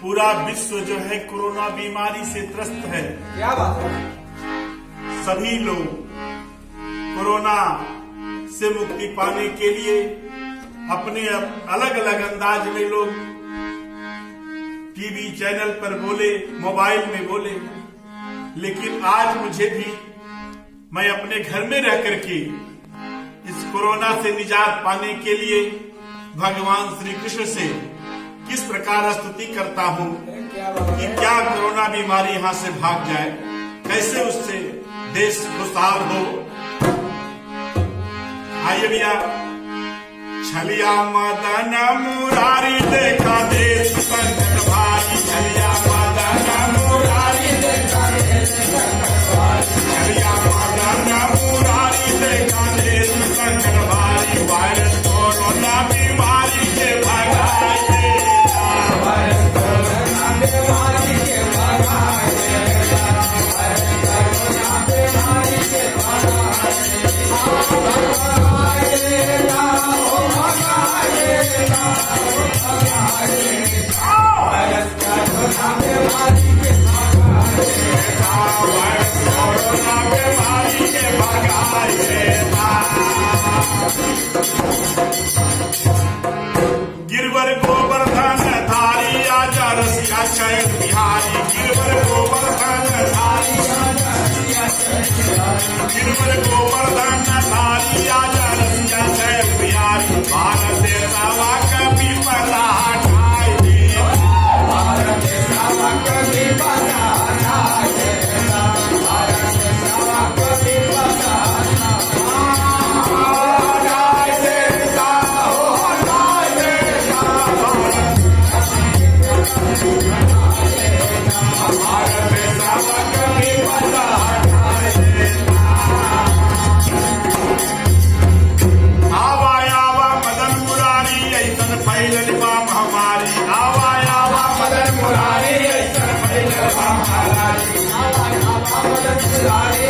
पूरा विश्व जो है कोरोना बीमारी से त्रस्त है। क्या बात है। सभी लोग कोरोना से मुक्ति पाने के लिए अपने अलग अलग अंदाज में लोग टीवी चैनल पर बोले, मोबाइल में बोले, लेकिन आज मुझे भी, मैं अपने घर में रह करके इस कोरोना से निजात पाने के लिए भगवान श्री कृष्ण से किस प्रकार स्तुति करता हूँ कि क्या कोरोना बीमारी यहाँ से भाग जाए, कैसे उससे देश खुशहाल हो। आइए भैया। छलिया मदन मुरारी देखा देश संकट भारी, छलिया मदन मुरारी देखा देश संकट भारी, छलिया मदन मुरारी देखा देश संकट भारी। वायरस कोरोना बीमारी के भगाए, वायरस कोरोना बीमारी के भगाए, वायरस कोरोना बीमारी के भगाए। गिरवर गोवर्धन धारी आजा रसिया शैल बिहारी, गिरवर गोवर्धन धारी आजा रसिया शैल बिहारी, गिरवर गोवर्धन धारी आजा रसिया शैल बिहारी। भारत देशवा कभी पला हटाए दे, भारत देशवा कभी पला हटाए दे, भारत देशवा कभी पला हमारी